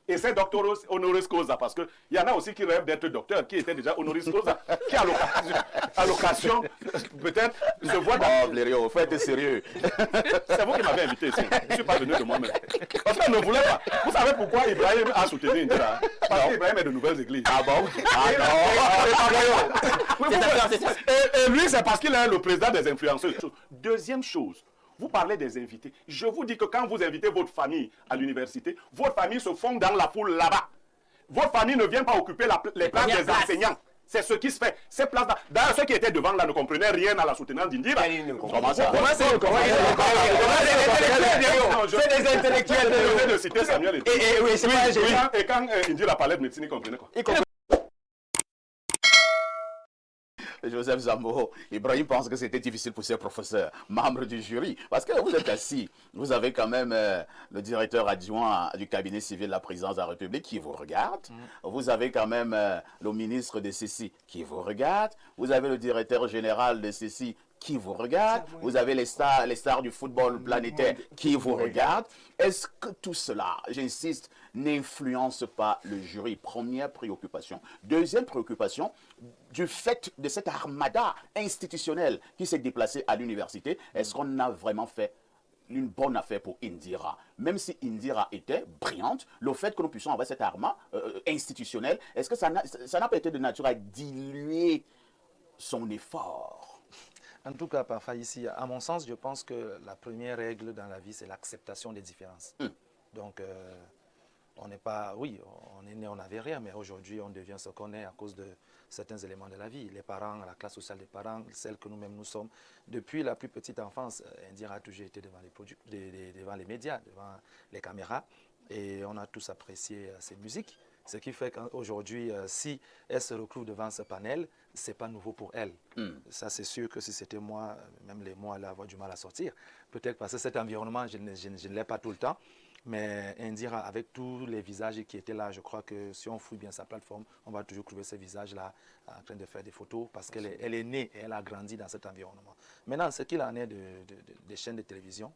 Et c'est docteur honoris causa, parce qu'il y en a aussi qui rêvent d'être docteur, qui étaient déjà honoris causa, qui à l'occasion, peut-être, se voient dans... Oh, Blériot, il faut être sérieux. C'est vous qui m'avez invité ici. Je ne suis pas venu de moi-même. Parce qu'on ne voulait pas. Vous savez pourquoi Ibrahim a soutenu Indira? Parce qu'Ibrahim est de nouvelles églises. Ah bon? Et lui, c'est parce qu'il est le président des influenceurs. Deuxième chose, vous parlez des invités. Je vous dis que quand vous invitez votre famille à l'université, votre famille se fond dans la foule là-bas. Votre famille ne vient pas occuper les places des enseignants. C'est ce qui se fait. Ces places-là. D'ailleurs, ceux qui étaient devant là ne comprenaient rien à la soutenance d'Indira. Comment ça? C'est des intellectuels. Je viens de citer Samuel et quand Indira parlait de médecine, ils comprenaient quoi? Joseph Zambo, Ibrahim pense que c'était difficile pour ses professeurs, membres du jury. Parce que vous êtes assis, vous avez quand même le directeur adjoint du cabinet civil de la présidence de la République qui vous regarde. Vous avez quand même le ministre de ceci qui vous regarde. Vous avez le directeur général de ceci qui vous regarde. Vous avez les stars du football planétaire qui vous regardent. Est-ce que tout cela, j'insiste, n'influence pas le jury? Première préoccupation. Deuxième préoccupation, du fait de cette armada institutionnelle qui s'est déplacée à l'université, est-ce qu'on a vraiment fait une bonne affaire pour Indira? Même si Indira était brillante, le fait que nous puissions avoir cette armada institutionnelle, est-ce que ça n'a pas été de nature à diluer son effort? En tout cas, parfois ici, à mon sens, je pense que la première règle dans la vie, c'est l'acceptation des différences. Donc, on n'est pas... Oui, on est né, on n'avait rien, mais aujourd'hui, on devient ce qu'on est à cause de certains éléments de la vie. Les parents, la classe sociale des parents, celle que nous-mêmes nous sommes. Depuis la plus petite enfance, Indira a toujours été devant les médias, devant les caméras, et on a tous apprécié ses musiques. Ce qui fait qu'aujourd'hui, si elle se retrouve devant ce panel, ce n'est pas nouveau pour elle. Ça, c'est sûr que si c'était moi, même les mots allaient avoir du mal à sortir. Peut-être parce que cet environnement, je ne l'ai pas tout le temps. Mais Indira, avec tous les visages qui étaient là, je crois que si on fouille bien sa plateforme, on va toujours trouver ces visages-là en train de faire des photos parce qu'elle est née et elle a grandi dans cet environnement. Maintenant, ce qu'il en est des chaînes de télévision,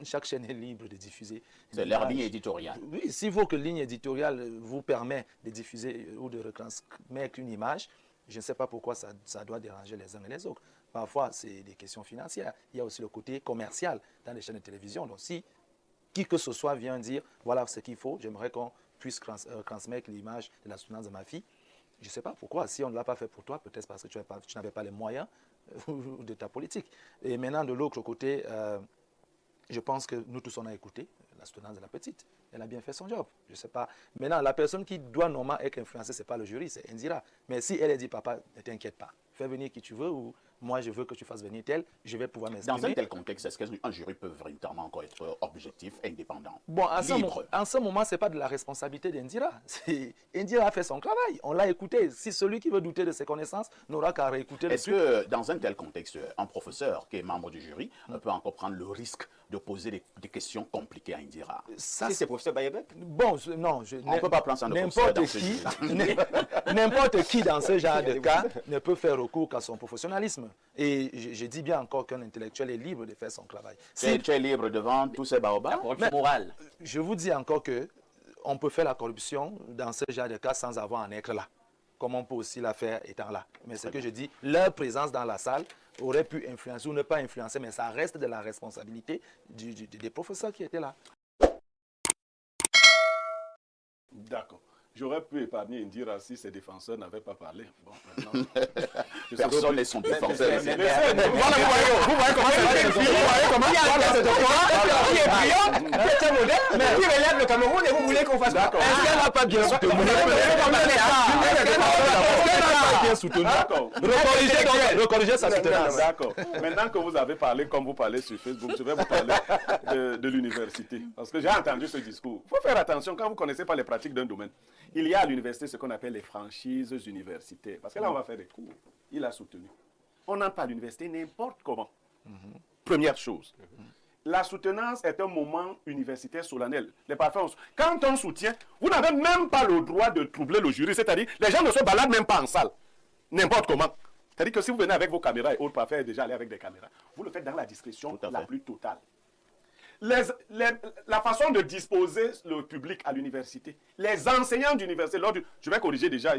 chaque chaîne est libre de diffuser. C'est leur ligne éditoriale. Oui, s'il faut que ligne éditoriale vous permet de diffuser ou de retransmettre une image, je ne sais pas pourquoi ça doit déranger les uns et les autres. Parfois, c'est des questions financières. Il y a aussi le côté commercial dans les chaînes de télévision. Donc, si qui que ce soit vient dire, voilà ce qu'il faut, j'aimerais qu'on puisse transmettre l'image de la soutenance de ma fille, je ne sais pas pourquoi. Si on ne l'a pas fait pour toi, peut-être parce que tu n'avais pas les moyens de ta politique. Et maintenant, de l'autre côté, je pense que nous tous, on a écouté la soutenance de la petite. Elle a bien fait son job. Je ne sais pas. Maintenant, la personne qui doit normalement être influencée, ce n'est pas le jury, c'est Indira. Mais si elle a dit, papa, ne t'inquiète pas, fais venir qui tu veux ou moi, je veux que tu fasses venir tel, je vais pouvoir m'exprimer. Dans un tel contexte, est-ce qu'un jury peut véritablement encore être objectif, indépendant, bon, libre? En ce moment, ce n'est pas de la responsabilité d'Indira. Indira a fait son travail. On l'a écouté. Si celui qui veut douter de ses connaissances n'aura qu'à réécouter le truc. Est-ce que, dans un tel contexte, un professeur qui est membre du jury peut encore prendre le risque de poser des questions compliquées à Indira? Ça, si c'est professeur Bayebek? Bon, non. On ne peut pas prendre ça de professeur dans ce jury. N'importe qui dans ce genre de cas ne peut faire recours qu'à son professionnalisme. Et je dis bien encore qu'un intellectuel est libre de faire son travail. Tu es libre devant tous ces baobabs? La corruption morale. Je vous dis encore qu'on peut faire la corruption dans ce genre de cas sans avoir un être là. Comme on peut aussi la faire étant là. Mais ce que je dis, leur présence dans la salle aurait pu influencer ou ne pas influencer, mais ça reste de la responsabilité des professeurs qui étaient là. D'accord. J'aurais pu épargner Indira si ses défenseurs n'avaient pas parlé. Bon, maintenant, personne n'est son défenseur. Vous voyez comment c'est qui est brillant, qui est modèle, mais qui relève le Cameroun et vous voulez qu'on fasse quoi? Est-ce qu'elle n'a pas bien soutenu? D'accord. Recorriger sa soutenance. D'accord. Maintenant que vous avez parlé comme vous parlez sur Facebook, je vais vous parler de l'université. Parce que j'ai entendu ce discours. Il faut faire attention quand vous ne connaissez pas les pratiques d'un domaine. Il y a à l'université ce qu'on appelle les franchises universitaires. Parce que là, on va faire des cours. Il a soutenu. On n'entre pas à l'université n'importe comment. Première chose. La soutenance est un moment universitaire solennel. Les parfums, quand on soutient, vous n'avez même pas le droit de troubler le jury. C'est-à-dire, les gens ne se baladent même pas en salle. N'importe comment. C'est-à-dire que si vous venez avec vos caméras et autres parfums, déjà aller avec des caméras, vous le faites dans la discrétion la plus totale. la façon de disposer le public à l'université. Les enseignants d'université, je vais corriger déjà,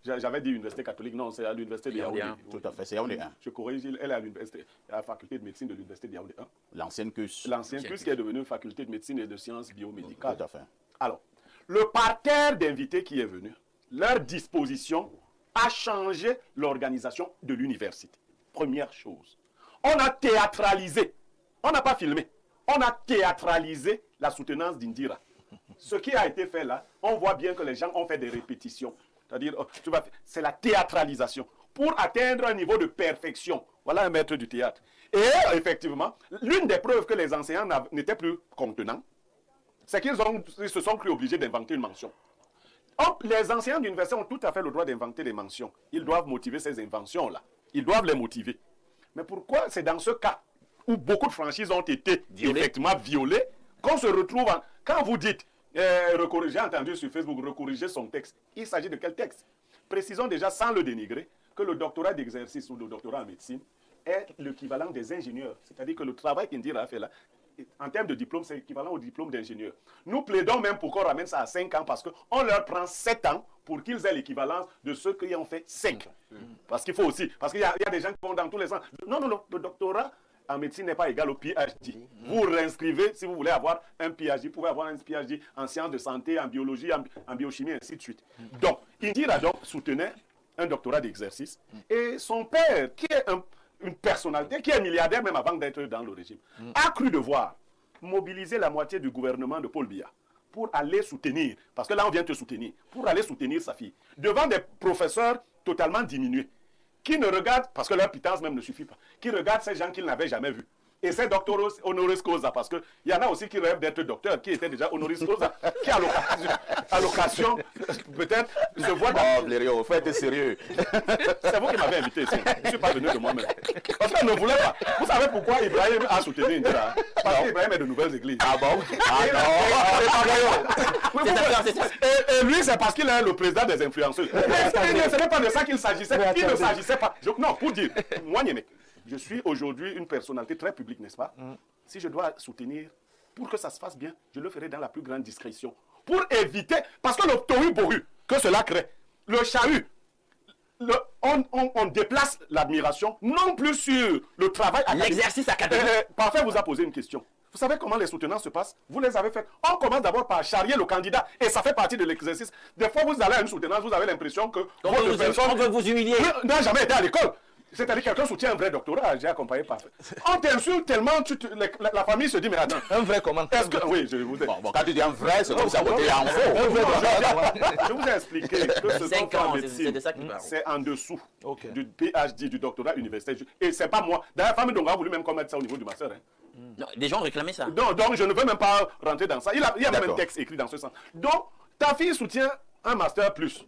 j'avais dit université catholique, non, c'est à l'université de Yaoundé. Tout à fait, c'est Yaoundé 1. Je corrige, elle est à l'université, à la faculté de médecine de l'université de Yaoundé 1. L'ancienne CUS. L'ancienne CUS qui est devenue faculté de médecine et de sciences biomédicales. Tout à fait. Alors, le parterre d'invités qui est venu, leur disposition a changé l'organisation de l'université. Première chose. On a théâtralisé, on n'a pas filmé, on a théâtralisé la soutenance d'Indira. Ce qui a été fait là, on voit bien que les gens ont fait des répétitions. C'est-à-dire, c'est la théâtralisation pour atteindre un niveau de perfection. Voilà un maître du théâtre. Et effectivement, l'une des preuves que les enseignants n'étaient plus contenants, c'est qu'ils se sont cru obligés d'inventer une mention. Les enseignants d'université ont tout à fait le droit d'inventer des mentions. Ils doivent motiver ces inventions-là. Ils doivent les motiver. Mais pourquoi c'est dans ce cas où beaucoup de franchises ont été effectivement violées qu'on se retrouve Quand vous dites, j'ai entendu sur Facebook recorriger son texte, il s'agit de quel texte? Précisons déjà, sans le dénigrer, que le doctorat d'exercice ou le doctorat en médecine est l'équivalent des ingénieurs. C'est-à-dire que le travail qu'Indira a fait là, en termes de diplôme, c'est équivalent au diplôme d'ingénieur. Nous plaidons même pour qu'on ramène ça à 5 ans parce qu'on leur prend 7 ans pour qu'ils aient l'équivalence de ceux qui ont fait 5. Parce qu'il faut aussi, parce qu'il y a des gens qui vont dans tous les sens. Non, le doctorat en médecine n'est pas égal au PhD. Vous réinscrivez, si vous voulez avoir un PhD, vous pouvez avoir un PhD en sciences de santé, en biologie, en biochimie, ainsi de suite. Donc, Indira soutenait un doctorat d'exercice et son père, qui est une personnalité qui est milliardaire même avant d'être dans le régime, a cru devoir mobiliser la moitié du gouvernement de Paul Biya pour aller soutenir, parce que là on vient te soutenir, pour aller soutenir sa fille, devant des professeurs totalement diminués, qui ne regardent, parce que leur pitance même ne suffit pas, qui regardent ces gens qu'ils n'avaient jamais vus. Et c'est doctoros honoris causa, parce qu'il y en a aussi qui rêvent d'être docteur, qui étaient déjà honoris causa, qui à l'occasion, peut-être, se voient dans... Oh, Blériot, il faut être sérieux. C'est vous qui m'avez invité ici. Je ne suis pas venu de moi-même. Parce qu'on ne voulait pas. Vous savez pourquoi Ibrahim a soutenu Indira? Parce qu'Ibrahim est de nouvelles églises. Ah bon? Et lui, c'est parce qu'il est le président des influenceurs. Ce n'est pas de ça qu'il s'agissait. Il ne s'agissait pas. Non, pour dire, moi, Niémé, je suis aujourd'hui une personnalité très publique, n'est-ce pas? Si je dois soutenir, pour que ça se fasse bien, je le ferai dans la plus grande discrétion. Pour éviter, parce que le tohu-bohu que cela crée, le chahut, on déplace l'admiration, non plus sur le travail académique. L'exercice académique. Parfait vous a posé une question. Vous savez comment les soutenances se passent? Vous les avez fait. On commence d'abord par charrier le candidat. Et ça fait partie de l'exercice. Des fois, vous allez à une soutenance, vous avez l'impression que on veut vous humilier. N'a jamais été à l'école. C'est-à-dire quelqu'un soutient un vrai doctorat, j'ai accompagné parfait. On t'insulte tellement, la famille se dit, mais attends. Un vrai comment? Oui, je vous ai... Bon, quand tu dis un vrai, c'est comme ça, côté en faux. Je vous ai expliqué que ce 5 ans, c'est de ça qu'il parle. C'est en dessous du PhD, du doctorat universitaire. Et c'est pas moi. D'ailleurs, la famille d'Onga a voulu même commettre ça au niveau du master. Non, les gens réclamaient ça. Donc, je ne veux même pas rentrer dans ça. Il y a même un texte écrit dans ce sens. Donc, ta fille soutient un master plus.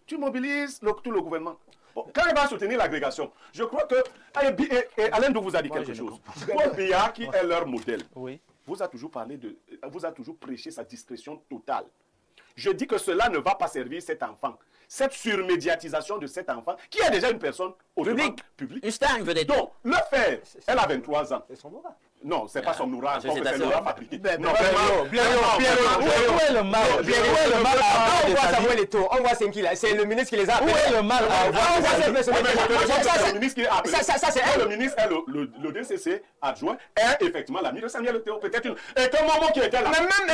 Tu mobilises tout le gouvernement. Bon, quand elle va soutenir l'agrégation, je crois que... Et Alain Dou vous a dit quelque chose. Paul Biya, qui est leur modèle, vous a toujours prêché sa discrétion totale. Je dis que cela ne va pas servir cet enfant. Cette surmédiatisation de cet enfant, qui est déjà une personne publique. Une star, vedette. Donc, le faire, elle a 23 ans. C'est son aura. Non, c'est pas son aura, c'est l'aura fabriqué. Non, Où est le mal? On voit Samuel Eto'o, on voit c'est le ministre qui les a appelés. Où est le mal? C'est le ministre qui est appelé. Ça, c'est elle. Le ministre, le DCC adjoint, est effectivement l'ami de Samuel Eto'o. Peut-être une. Et que Momo qui était là. Mais même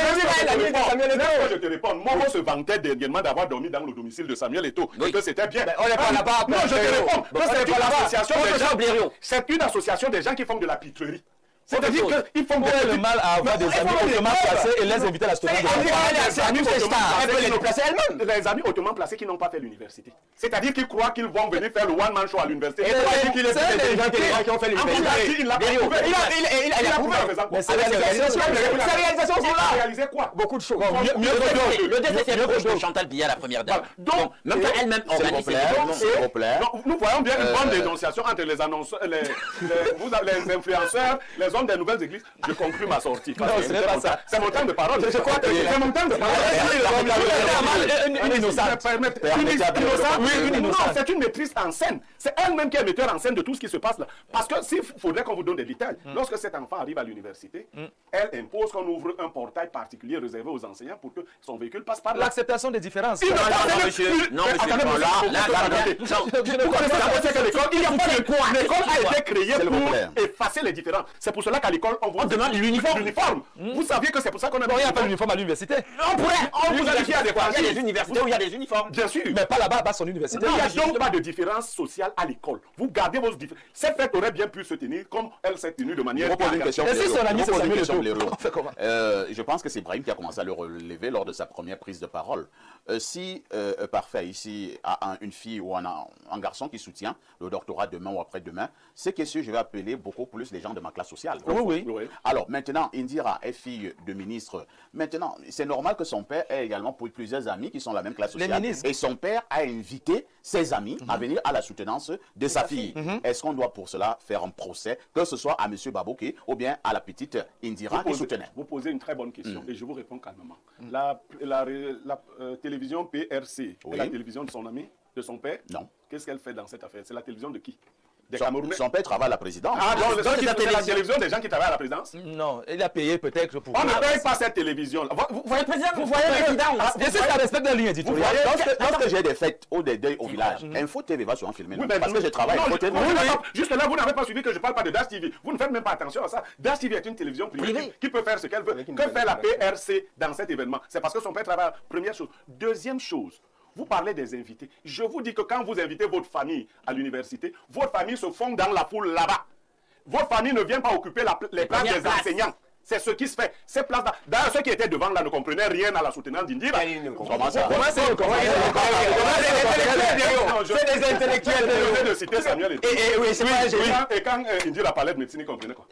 l'ami de Samuel Eto'o. Je te réponds, Momo se vantait dernièrement d'avoir dormi dans le domicile de Samuel Eto'o. Et que c'était bien. On n'est pas là-bas. Non, je te réponds. C'est une association des gens qui font de la pitrerie. C'est-à-dire qu'ils font le mal à avoir des amis hautement placés et les inviter à la soutenance. Les amis hautement placés qui n'ont pas fait l'université. C'est-à-dire qu'ils croient qu'ils vont venir faire le one-man show à l'université. Et c'est les gens qui ont fait l'université. Il a prouvé. Il a prouvé. Mais ces réalisations sont là. Réalisé quoi? Beaucoup de choses. Le DCC est proche de Chantal Biya, la première dame. Donc, même quand elle-même organise s'il vous plaît. Nous voyons bien une bonne dénonciation entre les annonceurs, les influenceurs, les hommes des nouvelles églises. Je conclue ma sortie. Non, ce n'est pas ça. C'est mon temps de parole. Je crois que c'est mon temps de parole. une innocente. Non, c'est une maîtrise en scène. C'est elle-même qui est metteur en scène de tout ce qui se passe là. Parce que s'il faudrait qu'on vous donne des détails, lorsque cet enfant arrive à l'université, elle impose qu'on ouvre un portail particulier réservé aux enseignants pour que son véhicule passe par là. L'acceptation des différences. Non, monsieur, Il n'y a pas de l'école a été créée pour effacer les différences. C'est pour cela qu'à l'école, on vous demande l'uniforme. Vous saviez que c'est pour ça qu'on a Il n'y a pas d'uniforme à l'université. On vous a dit qu'il y a des il y a des universités où il y a des uniformes. Bien sûr. Mais pas là-bas, à son université. Il n'y a donc pas de différence sociale à l'école. Vous gardez vos différences. Cette fête aurait bien pu se tenir comme elle s'est tenue de manière... Je vous pose une question. Et si son ami, c'est Samuel Eto'o, on fait comment? Je pense que c'est Brahim qui a commencé à le relever lors de sa première prise de parole. Si Parfait ici a une fille ou un garçon qui soutient le doctorat demain ou après-demain, c'est que je vais appeler beaucoup plus les gens de ma classe sociale. Oui. Alors maintenant, Indira est fille de ministre. Maintenant, c'est normal que son père ait également plusieurs amis qui sont de la même classe sociale. Et son père a invité ses amis à venir à la soutenance de sa fille. Est-ce qu'on doit pour cela faire un procès, que ce soit à M. Babouké ou bien à la petite Indira qui soutenait? Vous posez une très bonne question et je vous réponds calmement. La télévision PRC est la télévision de son ami, de son père? Non. Qu'est-ce qu'elle fait dans cette affaire? C'est la télévision de qui? Son père travaille à la présidence. Ah, donc c'est la télévision des gens qui travaillent à la présidence? Non, il a payé peut-être pour... On ne paye pas cette télévision. Vous voyez le président, vous voyez le président. Bien sûr, ça respecte la ligne éditoriale. Lorsque j'ai des fêtes ou des deuils au village, Info TV va souvent filmer. Parce que je travaille à Info TV. Juste là, vous n'avez pas suivi que je ne parle pas de Das TV. Vous ne faites même pas attention à ça. Das TV est une télévision privée qui peut faire ce qu'elle veut. Que fait la PRC dans cet événement? C'est parce que son père travaille. Première chose. Deuxième chose. Vous parlez des invités. Je vous dis que quand vous invitez votre famille à l'université, votre famille se fond dans la foule là-bas. Votre famille ne vient pas occuper les places des enseignants. C'est ce qui se fait. Ces places-là. D'ailleurs, ceux qui étaient devant là ne comprenaient rien à la soutenance d'Indira. Comment ça? C'est des intellectuels de citer Samuel. Et quand Indira parlait de médecine, ils comprenaient quoi?